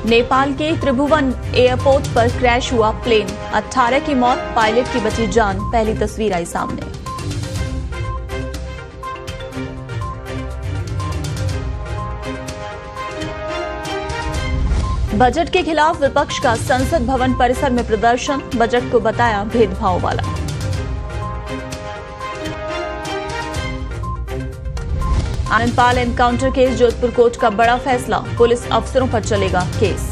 नेपाल के त्रिभुवन एयरपोर्ट पर क्रैश हुआ प्लेन, 18 की मौत, पायलट की बची जान। पहली तस्वीर आई सामने। बजट के खिलाफ विपक्ष का संसद भवन परिसर में प्रदर्शन, बजट को बताया भेदभाव वाला। Anandpal encounter case, Jodhpur court का बड़ा फैसला, पुलिस अफसरों पर चलेगा केस।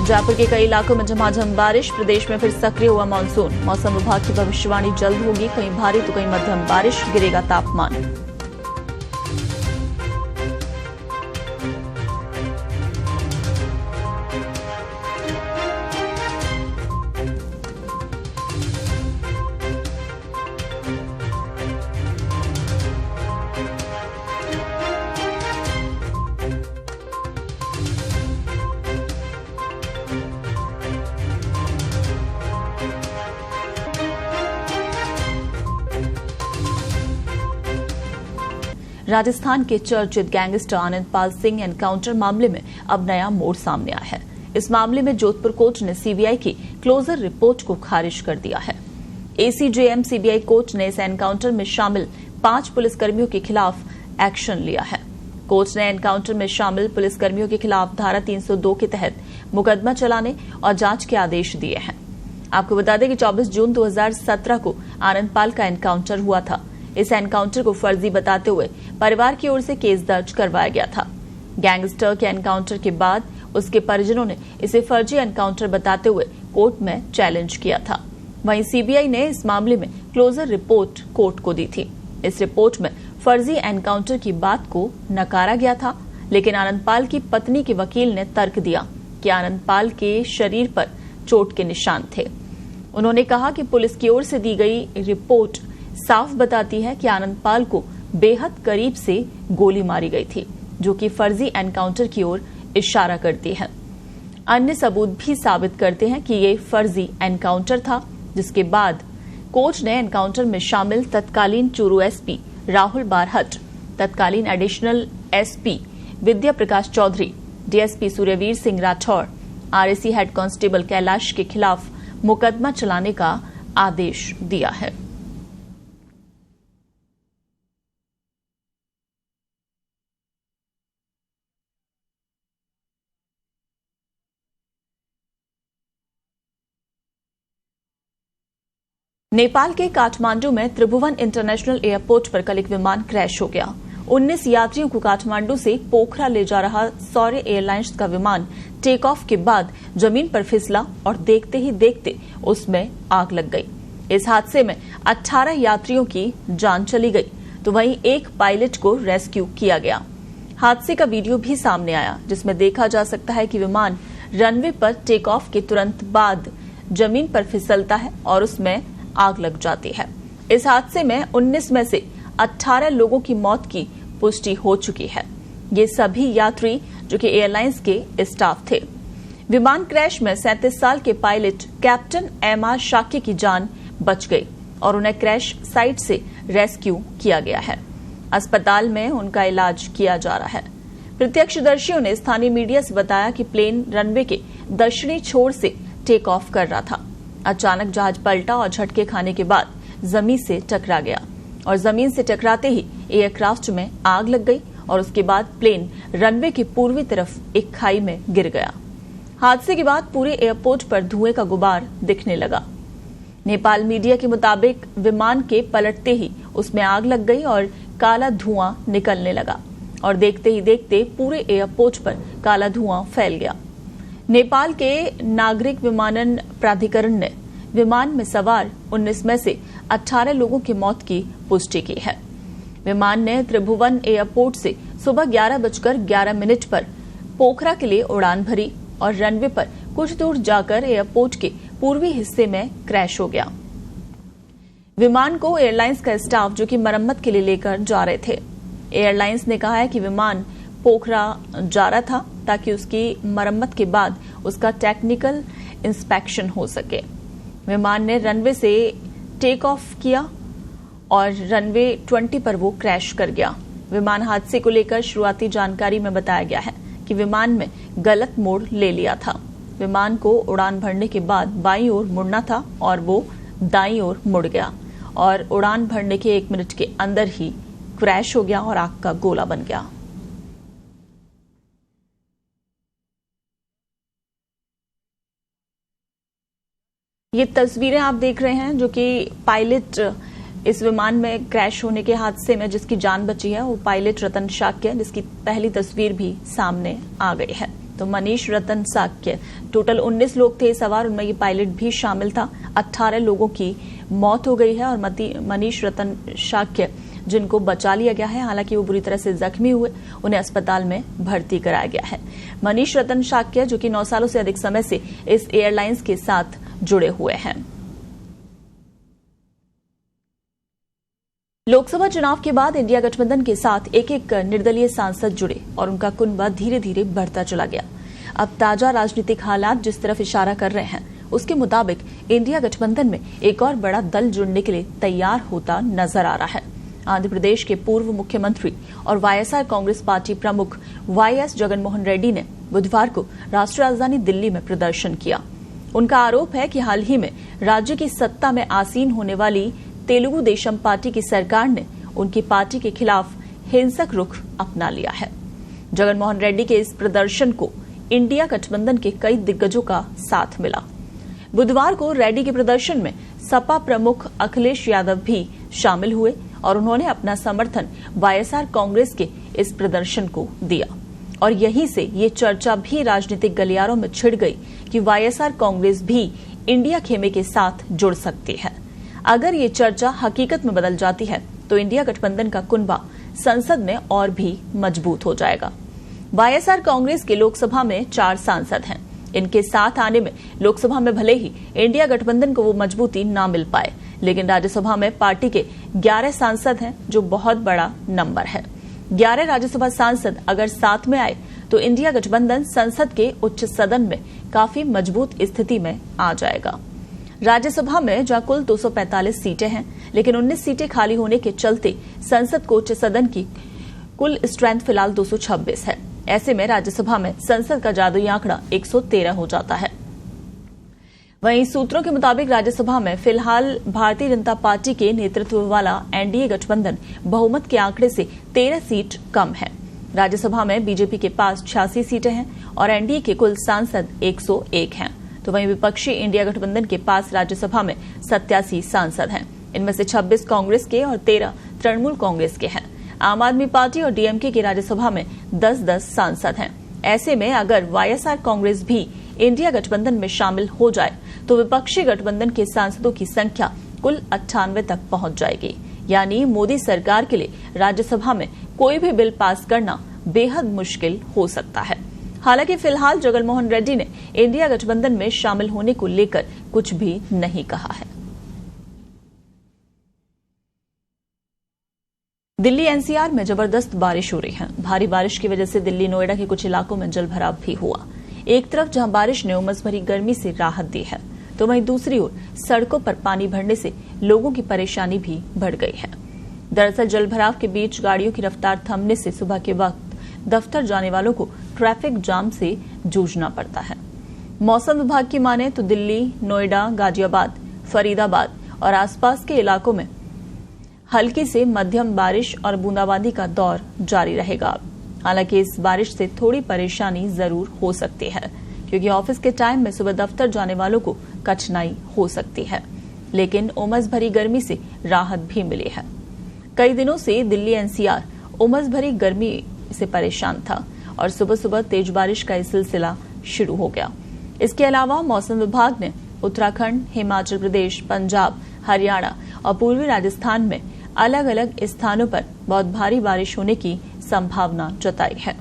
जयपुर के कई इलाकों में झमाझम बारिश, प्रदेश में फिर सक्रिय हुआ मानसून। मौसम विभाग की भविष्यवाणी जल्द होगी, कहीं भारी तो कहीं मध्यम बारिश, गिरेगा तापमान। राजस्थान के चर्चित गैंगस्टर आनंदपाल सिंह एनकाउंटर मामले में अब नया मोड़ सामने आया है। इस मामले में जोधपुर कोर्ट ने सीबीआई की क्लोजर रिपोर्ट को खारिज कर दिया है। एसीजेएम सीबीआई कोर्ट ने इस एनकाउंटर में शामिल 5 पुलिसकर्मियों के खिलाफ एक्शन लिया है। कोर्ट ने एनकाउंटर में शामिल पुलिसकर्मियों के खिलाफ धारा 302 के तहत मुकदमा चलाने और जांच के आदेश दिए हैं। आपको बता दें कि 24 जून 2017 को आनंदपाल का एनकाउंटर हुआ था। इस एनकाउंटर को फर्जी बताते हुए परिवार की ओर से केस दर्ज करवाया गया था। गैंगस्टर के एनकाउंटर के बाद उसके परिजनों ने इसे फर्जी एनकाउंटर बताते हुए कोर्ट में चैलेंज किया था। वहीं सीबीआई ने इस मामले में क्लोजर रिपोर्ट कोर्ट को दी थी। इस रिपोर्ट में फर्जी एनकाउंटर की बात को नकारा गया था, लेकिन आनंदपाल की पत्नी के वकील ने तर्क दिया कि आनंदपाल के शरीर पर चोट के निशान थे। उन्होंने कहा कि पुलिस की ओर से दी गई रिपोर्ट साफ बताती है कि आनंदपाल को बेहद करीब से गोली मारी गई थी, जो कि फर्जी एनकाउंटर की ओर इशारा करती है। अन्य सबूत भी साबित करते हैं कि ये फर्जी एनकाउंटर था, जिसके बाद कोर्ट ने एनकाउंटर में शामिल तत्कालीन चूरू एसपी राहुल बारहट, तत्कालीन additional SP Vidya Prakash Chaudhary, DSP Suryaveer Singh Rathore, RAC head constable Kailash के खिलाफ मुकदमा चलाने का आदेश दिया है। नेपाल के काठमांडू में त्रिभुवन इंटरनेशनल एयरपोर्ट पर कल एक विमान क्रैश हो गया। 19 यात्रियों को काठमांडू से पोखरा ले जा रहा सौर्य एयरलाइंस का विमान टेक ऑफ के बाद जमीन पर फिसला और देखते ही देखते उसमें आग लग गई। इस हादसे में 18 यात्रियों की जान चली गई, तो वहीं एक पायलट को रेस्क्यू किया गया। हादसे का वीडियो भी सामने आया, जिसमें देखा जा सकता है कि विमान रनवे पर टेक ऑफ के तुरंत बाद जमीन पर फिसलता है और उसमें आग लग जाती है। इस हादसे में 19 में से 18 लोगों की मौत की पुष्टि हो चुकी है। ये सभी यात्री जो कि एयरलाइंस के स्टाफ थे। विमान क्रैश में 37 साल के पायलट कैप्टन एमआर शाक्य की जान बच गई और उन्हें क्रैश साइट से रेस्क्यू किया गया है। अस्पताल में उनका इलाज किया जा रहा है। प्रत्यक्षदर्शियों ने स्थानीय मीडिया से बताया कि प्लेन रनवे के दक्षिणी छोर से टेक ऑफ कर रहा था। अचानक जहाज पलटा और झटके खाने के बाद जमीन से टकरा गया और जमीन से टकराते ही एयरक्राफ्ट में आग लग गई और उसके बाद प्लेन रनवे की पूर्वी तरफ एक खाई में गिर गया। हादसे के बाद पूरे एयरपोर्ट पर धुएं का गुबार दिखने लगा। नेपाल मीडिया के मुताबिक विमान के पलटते ही उसमें आग लग गई और काला धुआं निकलने लगा और देखते ही देखते पूरे एयरपोर्ट पर काला धुआं फैल गया। नेपाल के नागरिक विमानन प्राधिकरण ने विमान में सवार 19 में से 18 लोगों की मौत की पुष्टि की है। विमान ने त्रिभुवन एयरपोर्ट से सुबह 11:11 पर पोखरा के लिए उड़ान भरी और रनवे पर कुछ दूर जाकर एयरपोर्ट के पूर्वी हिस्से में क्रैश हो गया। विमान को एयरलाइंस का स्टाफ जो कि मरम्मत के लिए लेकर जा रहे थे। एयरलाइंस ने कहा है कि विमान पोखरा जा रहा था ताकि उसकी मरम्मत के बाद उसका टेक्निकल इंस्पेक्शन हो सके। विमान ने रनवे से टेक ऑफ किया और रनवे 20 पर वो क्रैश कर गया। विमान हादसे को लेकर शुरुआती जानकारी में बताया गया है कि विमान में गलत मोड़ ले लिया था। विमान को उड़ान भरने के बाद बाईं ओर मुड़ना था और वो दाईं ओर मुड़ गया और उड़ान भरने के 1 मिनट के अंदर ही क्रैश हो गया और आग का गोला बन गया। ये तस्वीरें आप देख रहे हैं जो कि पायलट इस विमान में क्रैश होने के हादसे में जिसकी जान बची है वो पायलट रतन शाक्य, जिसकी पहली तस्वीर भी सामने आ गई है। तो मनीष रतन शाक्य, टोटल 19 लोग थे सवार, उनमें ये पायलट भी शामिल था। 18 लोगों की मौत हो गई है और मनीष रतन शाक्य जिनको बचा लिया गया है, हालांकि वो बुरी तरह से जख्मी हुए, उन्हें अस्पताल में भर्ती कराया गया है। मनीष रतन शाक्य जो कि 9 सालों से अधिक समय से इस एयरलाइंस के साथ जुड़े हुए हैं। लोकसभा चुनाव के बाद इंडिया गठबंधन के साथ एक एक निर्दलीय सांसद जुड़े और उनका कुनबा धीरे धीरे बढ़ता चला गया। अब ताजा राजनीतिक हालात जिस तरफ इशारा कर रहे हैं उसके मुताबिक इंडिया गठबंधन में एक और बड़ा दल जुड़ने के लिए तैयार होता नजर आ रहा है। आंध्र प्रदेश के पूर्व मुख्यमंत्री और वाईएसआर कांग्रेस पार्टी प्रमुख वाईएस जगनमोहन रेड्डी ने बुधवार को राष्ट्रीय राजधानी दिल्ली में प्रदर्शन किया। उनका आरोप है कि हाल ही में राज्य की सत्ता में आसीन होने वाली तेलुगु देशम पार्टी की सरकार ने उनकी पार्टी के खिलाफ हिंसक रुख अपना लिया है। जगनमोहन रेड्डी के इस प्रदर्शन को इंडिया गठबंधन के कई दिग्गजों का साथ मिला। बुधवार को रेड्डी के प्रदर्शन में सपा प्रमुख अखिलेश यादव भी शामिल हुए और उन्होंने अपना समर्थन वाईएसआर कांग्रेस के इस प्रदर्शन को दिया और यहीं से ये चर्चा भी राजनीतिक गलियारों में छिड़ गई कि वाईएसआर कांग्रेस भी इंडिया खेमे के साथ जुड़ सकती है। अगर ये चर्चा हकीकत में बदल जाती है तो इंडिया गठबंधन का कुनबा संसद में और भी मजबूत हो जाएगा। वाईएसआर कांग्रेस के लोकसभा में 4 सांसद हैं। इनके साथ आने में लोकसभा में भले ही इंडिया गठबंधन को वो मजबूती ना मिल पाए, लेकिन राज्यसभा में पार्टी के 11 सांसद हैं जो बहुत बड़ा नंबर है। 11 राज्यसभा सांसद अगर साथ में आए तो इंडिया गठबंधन संसद के उच्च सदन में काफी मजबूत स्थिति में आ जाएगा। राज्यसभा में जहां कुल 245 सीटें हैं, लेकिन 19 सीटें खाली होने के चलते संसद को उच्च सदन की कुल स्ट्रेंथ फिलहाल 226 है। ऐसे में राज्यसभा में संसद का जादुई आंकड़ा 113 हो जाता है। वहीं सूत्रों के मुताबिक राज्यसभा में फिलहाल भारतीय जनता पार्टी के नेतृत्व वाला एनडीए गठबंधन बहुमत के आंकड़े से 13 सीट कम है। राज्यसभा में बीजेपी के पास 86 सीटें हैं और एनडीए के कुल सांसद 101 हैं। तो वहीं विपक्षी इंडिया गठबंधन के पास राज्यसभा में 87 सांसद हैं। इनमें से 26 कांग्रेस के और 13 तृणमूल कांग्रेस के हैं। आम आदमी पार्टी और डीएमके की राज्यसभा में 10-10 सांसद हैं। ऐसे में अगर वाईएसआर कांग्रेस भी इंडिया गठबंधन में शामिल हो जाए तो विपक्षी गठबंधन के सांसदों की संख्या कुल 98 तक पहुंच जाएगी। यानी मोदी सरकार के लिए राज्यसभा में कोई भी बिल पास करना बेहद मुश्किल हो सकता है। हालांकि फिलहाल जगनमोहन रेड्डी ने इंडिया गठबंधन में शामिल होने को लेकर कुछ भी नहीं कहा है। दिल्ली एनसीआर में जबरदस्त बारिश हो रही है। भारी बारिश की वजह से दिल्ली नोएडा के कुछ इलाकों में जलभराव भी हुआ। एक तरफ जहां बारिश ने उमस भरी गर्मी से राहत दी है तो वहीं दूसरी ओर सड़कों पर पानी भरने से लोगों की परेशानी भी बढ़ गई है। दरअसल जलभराव के बीच गाड़ियों की रफ्तार थमने से सुबह के वक्त दफ्तर जाने वालों को ट्रैफिक जाम से जूझना पड़ता है। मौसम विभाग की माने तो दिल्ली, नोएडा, गाजियाबाद, फरीदाबाद और आसपास के इलाकों में हल्की से मध्यम बारिश और बूंदाबांदी का दौर जारी रहेगा। हालांकि इस बारिश से थोड़ी परेशानी जरूर हो सकती है क्योंकि ऑफिस के टाइम में सुबह दफ्तर जाने वालों को कठिनाई हो सकती है, लेकिन उमस भरी गर्मी से राहत भी मिली है। कई दिनों से दिल्ली एनसीआर उमस भरी गर्मी से परेशान था और सुबह सुबह तेज बारिश का सिलसिला शुरू हो गया। इसके अलावा मौसम विभाग ने उत्तराखंड, हिमाचल प्रदेश, पंजाब, हरियाणा और पूर्वी राजस्थान में अलग अलग स्थानों पर बहुत भारी बारिश होने की संभावना जताई है।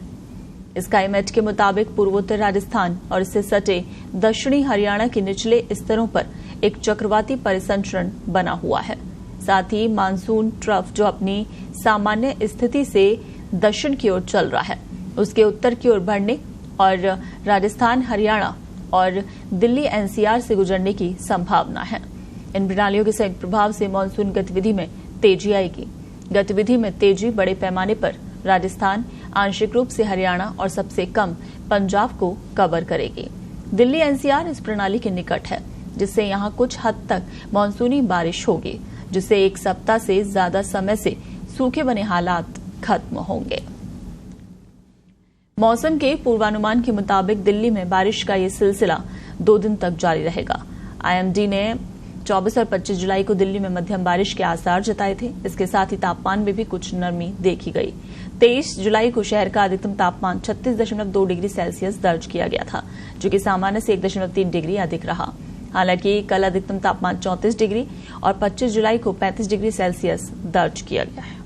स्काईमेट के मुताबिक पूर्वोत्तर राजस्थान और इससे सटे दक्षिणी हरियाणा के निचले स्तरों पर एक चक्रवाती परिसंचरण बना हुआ है। साथ ही मानसून ट्रफ जो अपनी सामान्य स्थिति से दक्षिण की ओर चल रहा है उसके उत्तर की ओर बढ़ने और राजस्थान, हरियाणा और दिल्ली एनसीआर से गुजरने की संभावना है। इन प्रणालियों के संयुक्त प्रभाव से मानसून गतिविधि में तेजी आएगी। गतिविधि में तेजी बड़े पैमाने पर राजस्थान, आंशिक रूप से हरियाणा और सबसे कम पंजाब को कवर करेगी। दिल्ली एनसीआर इस प्रणाली के निकट है, जिससे यहां कुछ हद तक मानसूनी बारिश होगी, जिससे एक सप्ताह से ज्यादा समय से सूखे बने हालात खत्म होंगे। मौसम के पूर्वानुमान के मुताबिक दिल्ली में बारिश का ये सिलसिला 2 दिन तक जारी रहेगा। आईएमडी ने 24 और 25 जुलाई को दिल्ली में मध्यम बारिश के आसार जताए थे। इसके साथ ही तापमान में भी कुछ नरमी देखी गई। 23 जुलाई को शहर का अधिकतम तापमान 36.2 डिग्री सेल्सियस दर्ज किया गया था, जो कि सामान्य से 1.3 डिग्री अधिक रहा। हालांकि कल अधिकतम तापमान 34 डिग्री और 25 जुलाई को 35 डिग्री सेल्सियस दर्ज किया गया है।